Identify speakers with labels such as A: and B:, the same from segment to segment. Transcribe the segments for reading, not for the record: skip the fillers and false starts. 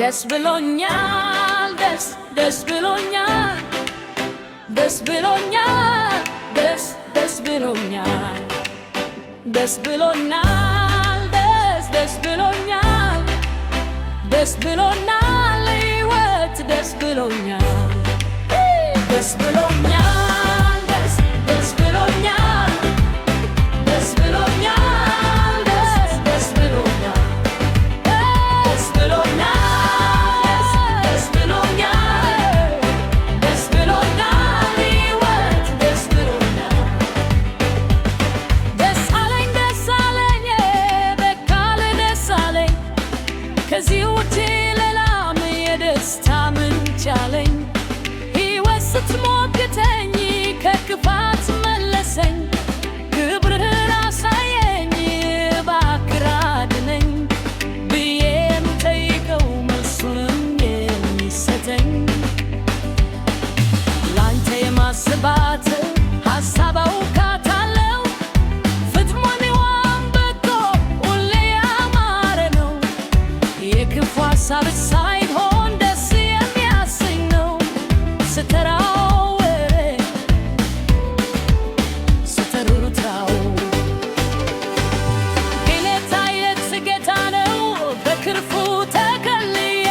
A: Des ብሎኛል des ብሎኛል des ብሎኛል des ብሎኛል des ብሎኛል des ብሎኛል des ብሎኛል ሕይወት des ብሎኛል des ብሎኛል des ብሎኛል des ብሎኛል des ብሎኛል ከዚህ ውጪ ሌላም የደስታ ምንጭ አለኝ። ሕይወት ስትሞግተኝ ከክፋት መለሰኝ። ክብርህን አሳየኝ እባክህ አድነኝ ብዬ የምጠይቀው መልሱንም የሚሰጠኝ ላንተ የማስባት ሀሳብ አውቃታለሁ። ፍጥሞኔዋም በጎ ሁሌ ያማረ ነው። የክፉ ሀሳብ ሳይሆን ደስ የሚያሰኝ ነው። ስተራወረ ስተሩታው ጌታ ጌታ ነው። በክርፉ ተከልዬ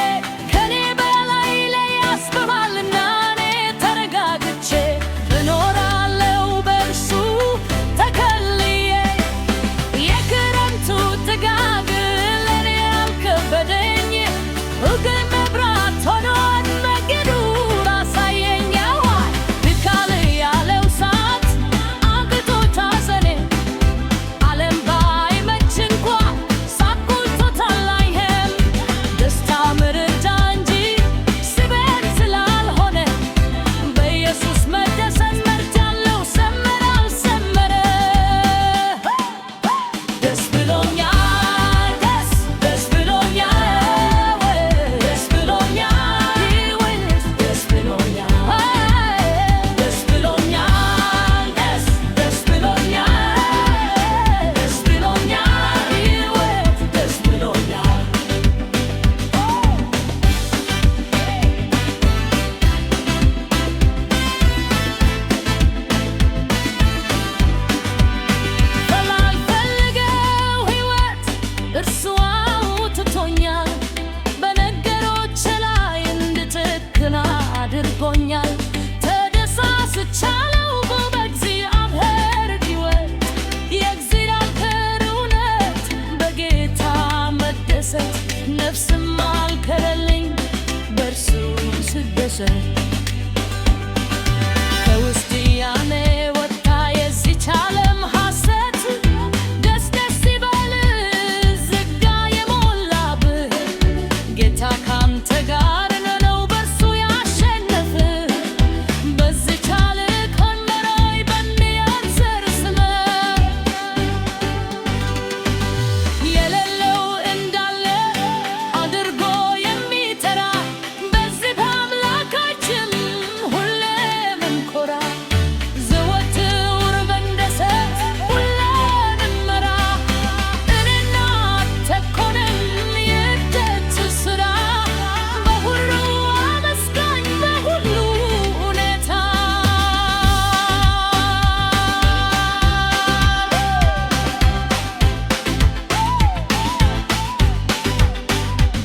A: ከኔ በላይ ላይ ያስበባልና እኔ ተረጋግቼ እኖራለሁ በእርሱ ተከልዬ። የክረምቱ ጥጋብ ለኔ ያልከበደኝ ግን መብራት ሆኖን መንገዱን አሳየኝ። ያዋይ ድካል ያለው ሰዓት አግቶት ሐዘኔ ዓለም ባይመች እንኳ ሳቅቶታል አይሄም። ደስታ ምርጫ እንጂ ስበት ስላልሆነ በኢየሱስ መደሰት መርጫለሁ። ሰመረ አልሰመረ ደስ ብሎኛል des ብሎኛል des ብሎኛል ሕይወት des ብሎኛል des ብሎኛል des ብሎኛል des ብሎኛል ሕይወት des ብሎኛል በማልፈልገው ሕይወት እርሱ አውጥቶኛል። በነገሮች ላይ እንድትክል አድርጎኛል። ተደሳስቻለሁ በእግዚአብሔር ሕይወት። የእግዚአብሔር እውነት በጌታ መደሰት ነፍስም አልከለለኝ በእርሱ ስደሰት ከውስጥ ያኔ ወጣ የዚች ዓለም ሐሰት። ደስ ደስ ይበል ዝጋ የሞላብህ ጌታ ካንተ ጋር ነው በእርሱ ያሸነፍ። በዚች ዓለም ቀንበሮች በሚያንስር ስምህ የሌለው እንዳለ አድርጎ የሚጠራ በዚህ በአምላካችን ሁሌም እንኮራ። ዘወትር በንደሰት ሁሌም እንመራ። እኔና አንተ እኮ ነን የእጆች ሥራ። በሁሉ አመስጋኝ በሁሉ ሁኔታ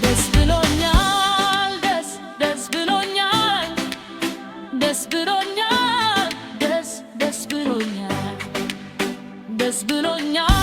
A: ደስ ብሎኛል des ብሎኛል des ብሎኛል des ብሎኛል des ብሎኛል